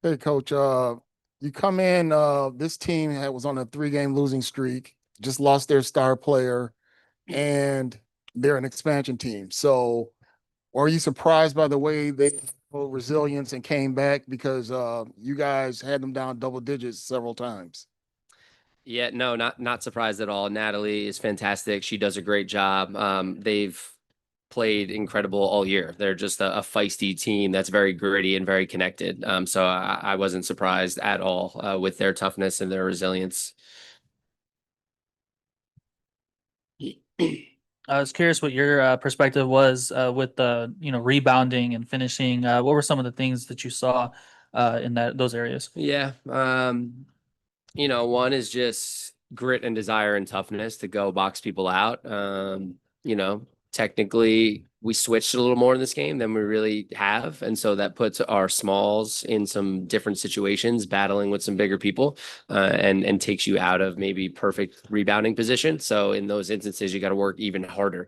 Hey, coach. You come in. This team was on a three-game losing streak. Just lost their star player, and they're an expansion team. So, are you surprised by the way they showed resilience and came back? Because you guys had them down double digits several times. Yeah, no, not surprised at all. Natalie is fantastic. She does a great job. They've played incredible all year. They're just a feisty team that's very gritty and very connected. So I wasn't surprised at all with their toughness and their resilience. I was curious what your perspective was with the rebounding and finishing. What were some of the things that you saw in those areas? Yeah, one is just grit and desire and toughness to go box people out. Technically we switched a little more in this game than we really have. And so that puts our smalls in some different situations, battling with some bigger people, and takes you out of maybe perfect rebounding position. So in those instances, you got to work even harder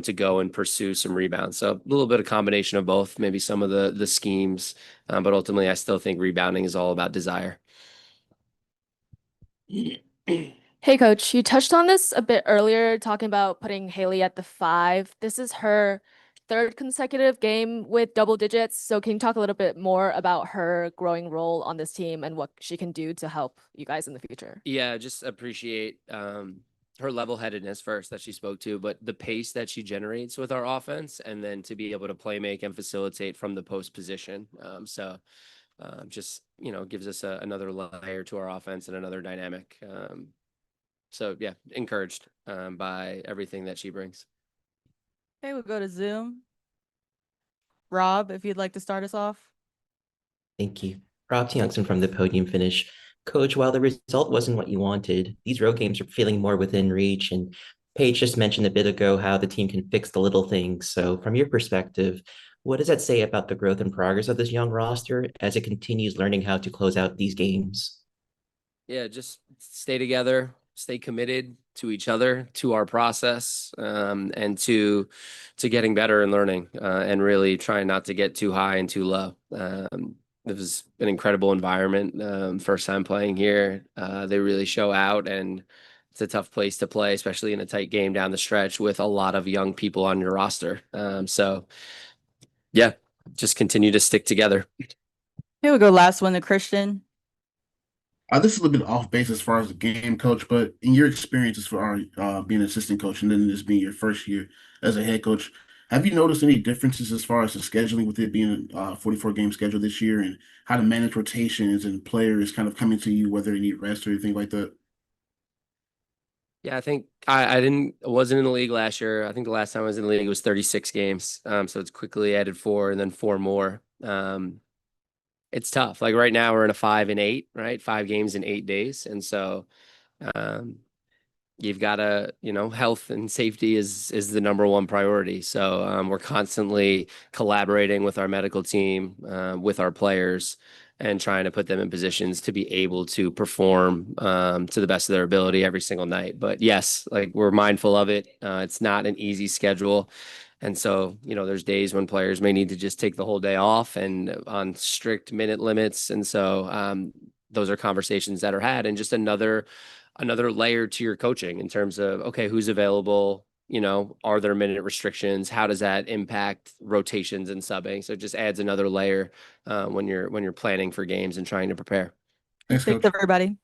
to go and pursue some rebounds. So a little bit of combination of both, maybe some of the schemes, but ultimately I still think rebounding is all about desire. Hey, coach, you touched on this a bit earlier, talking about putting Haley at the five. This is her third consecutive game with double digits. So can you talk a little bit more about her growing role on this team and what she can do to help you guys in the future? Yeah, just appreciate her level-headedness first that she spoke to, but the pace that she generates with our offense, and then to be able to play make and facilitate from the post position. Just gives us another layer to our offense and another dynamic. So yeah, encouraged by everything that she brings. Okay, we'll go to Zoom. Rob, if you'd like to start us off. Thank you. Rob Youngson from the podium finish. Coach, while the result wasn't what you wanted, these road games are feeling more within reach. And Paige just mentioned a bit ago how the team can fix the little things. So, from your perspective, what does that say about the growth and progress of this young roster as it continues learning how to close out these games? Yeah, just stay together, stay committed to each other, to our process, and to getting better and learning, and really trying not to get too high and too low. It was an incredible environment. First time playing here, they really show out, and it's a tough place to play, especially in a tight game down the stretch with a lot of young people on your roster. So yeah, just continue to stick together. Here we go. Last one to Christian. This is a little bit off base as far as the game coach, but in your experience as far as being an assistant coach and then this being your first year as a head coach, have you noticed any differences as far as the scheduling with it being a 44 game schedule this year and how to manage rotations and players kind of coming to you, whether they need rest or anything like that? Yeah, I think wasn't in the league last year. I think the last time I was in the league was 36 games. So it's quickly added four and then four more. It's tough. Like right now we're in a 5-8, right? 5 games in 8 days. And so um you've got to, health and safety is the number one priority. So we're constantly collaborating with our medical team, with our players, and trying to put them in positions to be able to perform to the best of their ability every single night. But yes, like we're mindful of it. It's not an easy schedule. And so, there's days when players may need to just take the whole day off and on strict minute limits. And so those are conversations that are had, and just another layer to your coaching in terms of, okay, who's available, are there minute restrictions, how does that impact rotations and subbing? So it just adds another layer when you're planning for games and trying to prepare. Thanks, Thanks, coach. everybody.